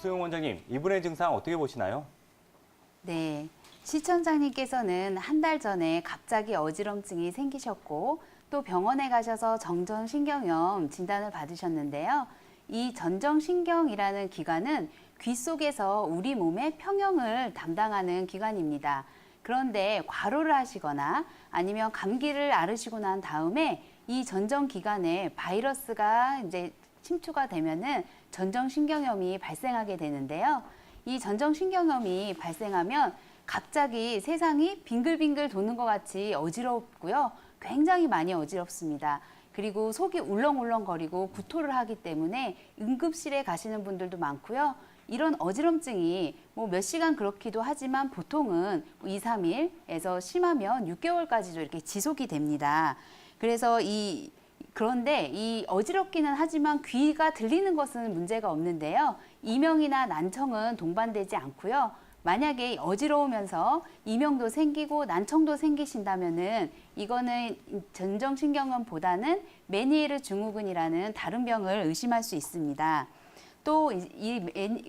오소영 원장님, 이분의 증상 어떻게 보시나요? 네, 시청자님께서는 한 달 전에 갑자기 어지럼증이 생기셨고 또 병원에 가셔서 정전신경염 진단을 받으셨는데요. 이 전정신경이라는 기관은 귀 속에서 우리 몸의 평형을 담당하는 기관입니다. 그런데 과로를 하시거나 아니면 감기를 앓으시고 난 다음에 이 전정기관에 바이러스가 이제 침투가 되면은 전정신경염이 발생하게 되는데요. 이 전정신경염이 발생하면 갑자기 세상이 빙글빙글 도는 것 같이 어지럽고요. 굉장히 많이 어지럽습니다. 그리고 속이 울렁울렁거리고 구토를 하기 때문에 응급실에 가시는 분들도 많고요. 이런 어지럼증이 뭐 몇 시간 그렇기도 하지만 보통은 2, 3일에서 심하면 6개월까지도 이렇게 지속이 됩니다. 그래서 그런데 이 어지럽기는 하지만 귀가 들리는 것은 문제가 없는데요. 이명이나 난청은 동반되지 않고요. 만약에 어지러우면서 이명도 생기고 난청도 생기신다면은 이거는 전정신경염보다는 메니에르 증후군이라는 다른 병을 의심할 수 있습니다. 또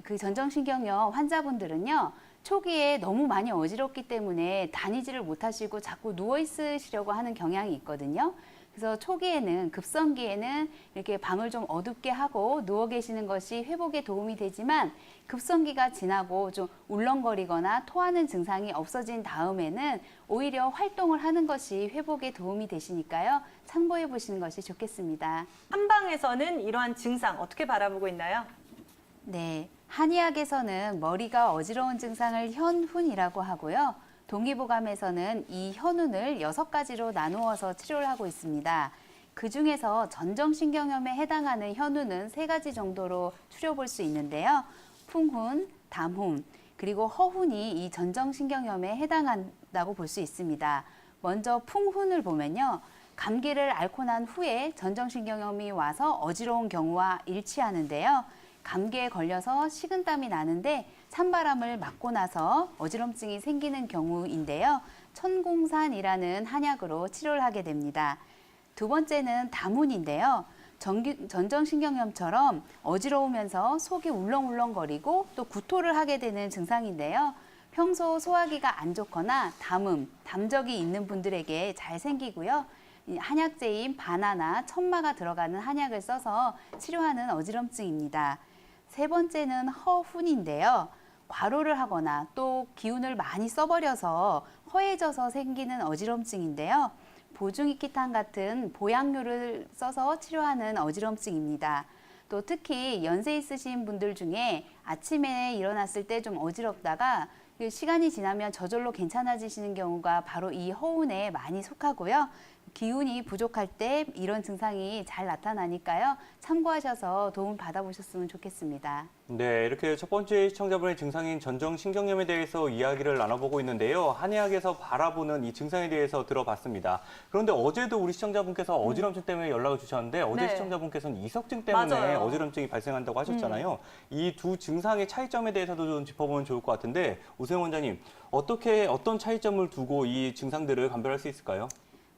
그 전정신경염 환자분들은요. 초기에 너무 많이 어지럽기 때문에 다니지를 못하시고 자꾸 누워 있으시려고 하는 경향이 있거든요. 그래서 초기에는 급성기에는 이렇게 방을 좀 어둡게 하고 누워 계시는 것이 회복에 도움이 되지만 급성기가 지나고 좀 울렁거리거나 토하는 증상이 없어진 다음에는 오히려 활동을 하는 것이 회복에 도움이 되시니까요. 참고해 보시는 것이 좋겠습니다. 한방에서는 이러한 증상 어떻게 바라보고 있나요? 네, 한의학에서는 머리가 어지러운 증상을 현훈이라고 하고요. 동의보감에서는 이 현훈을 6가지로 나누어서 치료를 하고 있습니다. 그중에서 전정신경염에 해당하는 현훈은 3가지 정도로 추려볼 수 있는데요. 풍훈, 담훈, 그리고 허훈이 이 전정신경염에 해당한다고 볼 수 있습니다. 먼저 풍훈을 보면요. 감기를 앓고 난 후에 전정신경염이 와서 어지러운 경우와 일치하는데요. 감기에 걸려서 식은땀이 나는데 찬바람을 맞고 나서 어지럼증이 생기는 경우인데요. 천공산이라는 한약으로 치료를 하게 됩니다. 두 번째는 다문인데요. 전정신경염처럼 어지러우면서 속이 울렁울렁거리고 또 구토를 하게 되는 증상인데요. 평소 소화기가 안 좋거나 담적이 있는 분들에게 잘 생기고요. 한약재인 바나나, 천마가 들어가는 한약을 써서 치료하는 어지럼증입니다. 세 번째는 허훈인데요. 과로를 하거나 또 기운을 많이 써버려서 허해져서 생기는 어지럼증인데요. 보중이키탄 같은 보양료를 써서 치료하는 어지럼증입니다. 또 특히 연세 있으신 분들 중에 아침에 일어났을 때 좀 어지럽다가 시간이 지나면 저절로 괜찮아지시는 경우가 바로 이 허운에 많이 속하고요. 기운이 부족할 때 이런 증상이 잘 나타나니까요. 참고하셔서 도움 받아보셨으면 좋겠습니다. 네, 이렇게 첫 번째 시청자분의 증상인 전정신경염에 대해서 이야기를 나눠보고 있는데요. 한의학에서 바라보는 이 증상에 대해서 들어봤습니다. 그런데 어제도 우리 시청자분께서 어지럼증 때문에 연락을 주셨는데 어제 네. 시청자분께서는 이석증 때문에 맞아요. 어지럼증이 발생한다고 하셨잖아요. 이 두 증상의 차이점에 대해서도 좀 짚어보면 좋을 것 같은데 오세영 원장님, 어떤 차이점을 두고 이 증상들을 감별할 수 있을까요?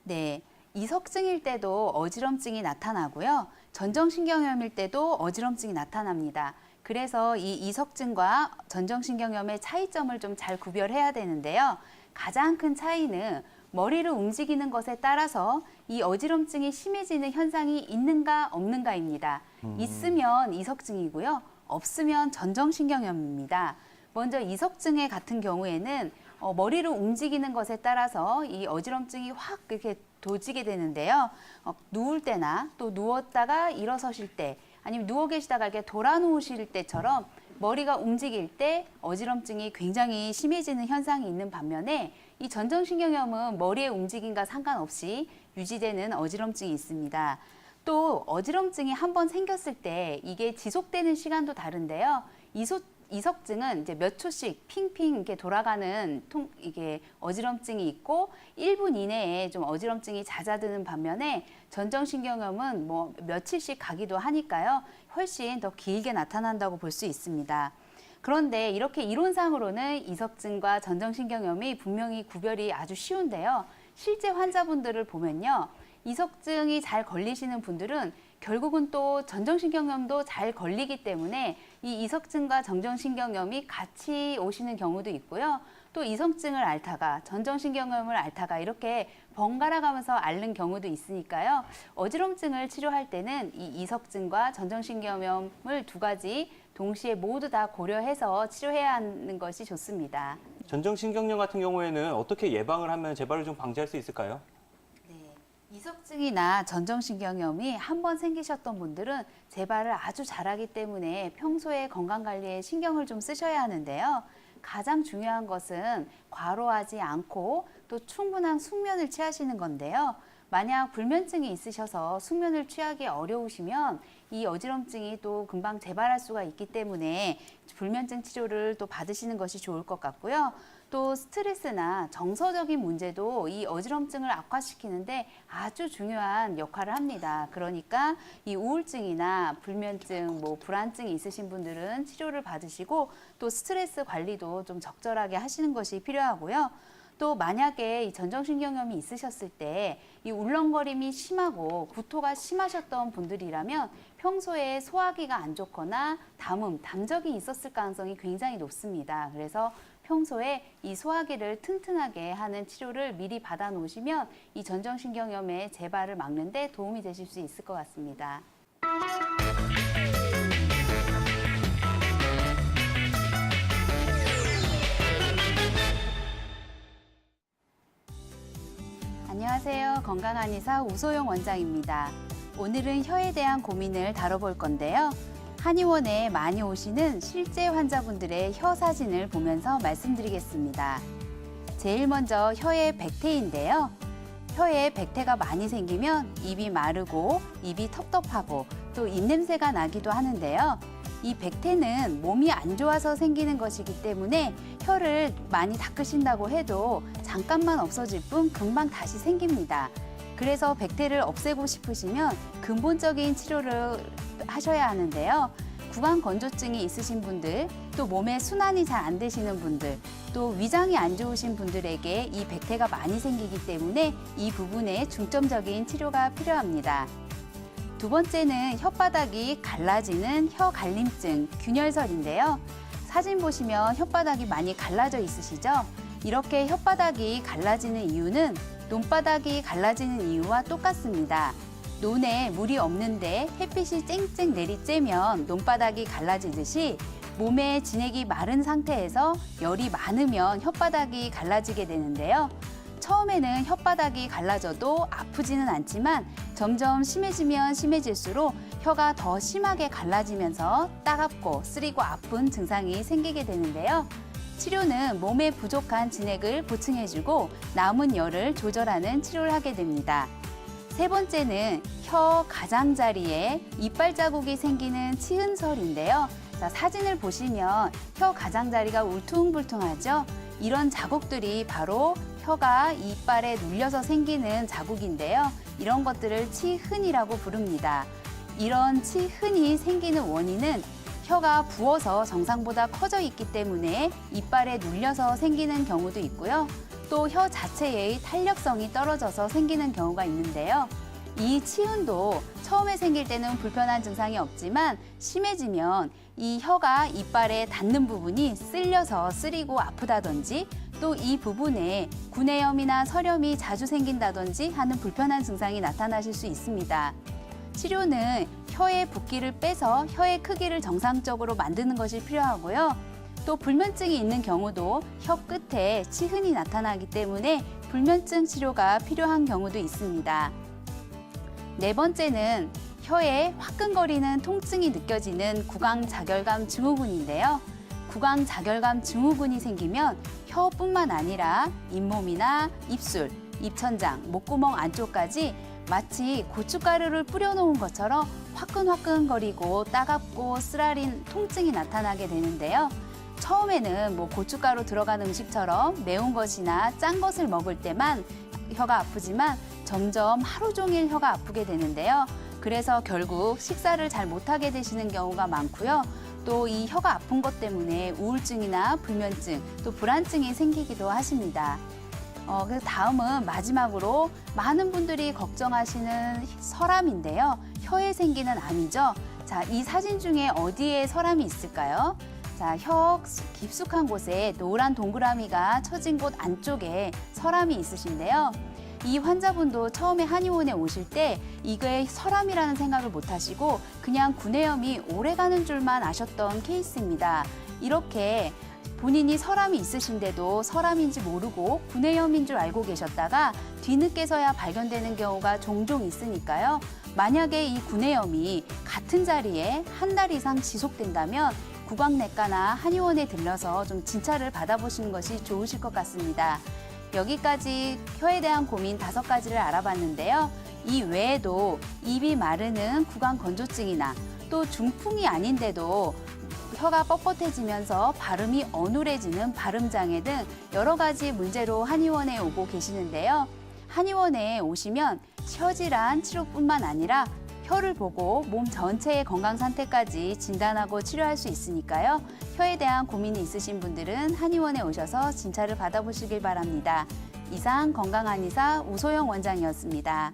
네, 이석증일 때도 어지럼증이 나타나고요. 전정신경염일 때도 어지럼증이 나타납니다. 그래서 이 이석증과 전정신경염의 차이점을 좀 잘 구별해야 되는데요. 가장 큰 차이는 머리를 움직이는 것에 따라서 이 어지럼증이 심해지는 현상이 있는가 없는가입니다. 있으면 이석증이고요. 없으면 전정신경염입니다. 먼저 이석증의 같은 경우에는 머리를 움직이는 것에 따라서 이 어지럼증이 확 이렇게 도지게 되는데요. 누울 때나 또 누웠다가 일어서실 때 아니면 누워 계시다가 이렇게 돌아 누우실 때처럼 머리가 움직일 때 어지럼증이 굉장히 심해지는 현상이 있는 반면에 이 전정신경염은 머리의 움직임과 상관없이 유지되는 어지럼증이 있습니다. 또 어지럼증이 한번 생겼을 때 이게 지속되는 시간도 다른데요. 이석증은 이제 몇 초씩 핑핑 이렇게 돌아가는 이게 어지럼증이 있고 1분 이내에 좀 어지럼증이 잦아드는 반면에 전정신경염은 뭐 며칠씩 가기도 하니까요. 훨씬 더 길게 나타난다고 볼 수 있습니다. 그런데 이렇게 이론상으로는 이석증과 전정신경염이 분명히 구별이 아주 쉬운데요. 실제 환자분들을 보면요. 이석증이 잘 걸리시는 분들은 결국은 또 전정신경염도 잘 걸리기 때문에 이 이석증과 정정신경염이 같이 오시는 경우도 있고요. 또 이석증을 앓다가 전정신경염을 앓다가 이렇게 번갈아 가면서 앓는 경우도 있으니까요. 어지럼증을 치료할 때는 이 이석증과 전정신경염을 두 가지 동시에 모두 다 고려해서 치료해야 하는 것이 좋습니다. 전정신경염 같은 경우에는 어떻게 예방을 하면 재발을 좀 방지할 수 있을까요? 이석증이나 전정신경염이 한 번 생기셨던 분들은 재발을 아주 잘하기 때문에 평소에 건강관리에 신경을 좀 쓰셔야 하는데요. 가장 중요한 것은 과로하지 않고 또 충분한 숙면을 취하시는 건데요. 만약 불면증이 있으셔서 숙면을 취하기 어려우시면 이 어지럼증이 또 금방 재발할 수가 있기 때문에 불면증 치료를 또 받으시는 것이 좋을 것 같고요. 또 스트레스나 정서적인 문제도 이 어지럼증을 악화시키는데 아주 중요한 역할을 합니다. 그러니까 이 우울증이나 불면증, 불안증이 있으신 분들은 치료를 받으시고 또 스트레스 관리도 좀 적절하게 하시는 것이 필요하고요. 또 만약에 이 전정신경염이 있으셨을 때 이 울렁거림이 심하고 구토가 심하셨던 분들이라면 평소에 소화기가 안 좋거나 담적이 있었을 가능성이 굉장히 높습니다. 그래서 평소에 이 소화기를 튼튼하게 하는 치료를 미리 받아 놓으시면 이 전정신경염의 재발을 막는 데 도움이 되실 수 있을 것 같습니다. 안녕하세요. 건강한의사 우소영 원장입니다. 오늘은 혀에 대한 고민을 다뤄볼 건데요. 한의원에 많이 오시는 실제 환자분들의 혀 사진을 보면서 말씀드리겠습니다. 제일 먼저 혀의 백태인데요. 혀에 백태가 많이 생기면 입이 마르고 입이 텁텁하고 또 입냄새가 나기도 하는데요. 이 백태는 몸이 안 좋아서 생기는 것이기 때문에 혀를 많이 닦으신다고 해도 잠깐만 없어질 뿐 금방 다시 생깁니다. 그래서 백태를 없애고 싶으시면 근본적인 치료를 하셔야 하는데요. 구강 건조증이 있으신 분들, 또 몸에 순환이 잘 안 되시는 분들, 또 위장이 안 좋으신 분들에게 이 백태가 많이 생기기 때문에 이 부분에 중점적인 치료가 필요합니다. 두 번째는 혓바닥이 갈라지는 혀갈림증, 균열설인데요. 사진 보시면 혓바닥이 많이 갈라져 있으시죠? 이렇게 혓바닥이 갈라지는 이유는 논바닥이 갈라지는 이유와 똑같습니다. 논에 물이 없는데 햇빛이 쨍쨍 내리쬐면 논바닥이 갈라지듯이 몸의 진액이 마른 상태에서 열이 많으면 혓바닥이 갈라지게 되는데요. 처음에는 혓바닥이 갈라져도 아프지는 않지만 점점 심해지면 심해질수록 혀가 더 심하게 갈라지면서 따갑고 쓰리고 아픈 증상이 생기게 되는데요. 치료는 몸에 부족한 진액을 보충해주고 남은 열을 조절하는 치료를 하게 됩니다. 세 번째는 혀 가장자리에 이빨 자국이 생기는 치흔설인데요. 자, 사진을 보시면 혀 가장자리가 울퉁불퉁하죠? 이런 자국들이 바로 혀가 이빨에 눌려서 생기는 자국인데요. 이런 것들을 치흔이라고 부릅니다. 이런 치흔이 생기는 원인은 혀가 부어서 정상보다 커져 있기 때문에 이빨에 눌려서 생기는 경우도 있고요. 또 혀 자체의 탄력성이 떨어져서 생기는 경우가 있는데요. 이 치흔도 처음에 생길 때는 불편한 증상이 없지만 심해지면 이 혀가 이빨에 닿는 부분이 쓸려서 쓰리고 아프다든지 또 이 부분에 구내염이나 설염이 자주 생긴다든지 하는 불편한 증상이 나타나실 수 있습니다. 치료는 혀의 붓기를 빼서 혀의 크기를 정상적으로 만드는 것이 필요하고요. 또 불면증이 있는 경우도 혀 끝에 치흔이 나타나기 때문에 불면증 치료가 필요한 경우도 있습니다. 네 번째는 혀에 화끈거리는 통증이 느껴지는 구강자결감 증후군인데요. 구강자결감 증후군이 생기면 혀뿐만 아니라 잇몸이나 입술, 입천장, 목구멍 안쪽까지 마치 고춧가루를 뿌려놓은 것처럼 화끈화끈거리고 따갑고 쓰라린 통증이 나타나게 되는데요. 처음에는 고춧가루 들어간 음식처럼 매운 것이나 짠 것을 먹을 때만 혀가 아프지만 점점 하루 종일 혀가 아프게 되는데요. 그래서 결국 식사를 잘 못하게 되시는 경우가 많고요. 또 이 혀가 아픈 것 때문에 우울증이나 불면증, 또 불안증이 생기기도 하십니다. 그래서 다음은 마지막으로 많은 분들이 걱정하시는 서람인데요. 혀에 생기는 암이죠. 자, 이 사진 중에 어디에 서람이 있을까요? 자, 혀 깊숙한 곳에 노란 동그라미가 쳐진 곳 안쪽에 서람이 있으신데요. 이 환자분도 처음에 한의원에 오실 때 이게 서람이라는 생각을 못 하시고 그냥 구내염이 오래가는 줄만 아셨던 케이스입니다. 이렇게 본인이 서람이 있으신데도 서람인지 모르고 구내염인 줄 알고 계셨다가 뒤늦게서야 발견되는 경우가 종종 있으니까요. 만약에 이 구내염이 같은 자리에 한 달 이상 지속된다면 구강내과나 한의원에 들러서 좀 진찰을 받아보시는 것이 좋으실 것 같습니다. 여기까지 혀에 대한 고민 5가지를 알아봤는데요. 이 외에도 입이 마르는 구강 건조증이나 또 중풍이 아닌데도 혀가 뻣뻣해지면서 발음이 어눌해지는 발음장애 등 여러 가지 문제로 한의원에 오고 계시는데요. 한의원에 오시면 혀질환 치료뿐만 아니라 혀를 보고 몸 전체의 건강 상태까지 진단하고 치료할 수 있으니까요. 혀에 대한 고민이 있으신 분들은 한의원에 오셔서 진찰을 받아보시길 바랍니다. 이상 건강한의사 우소영 원장이었습니다.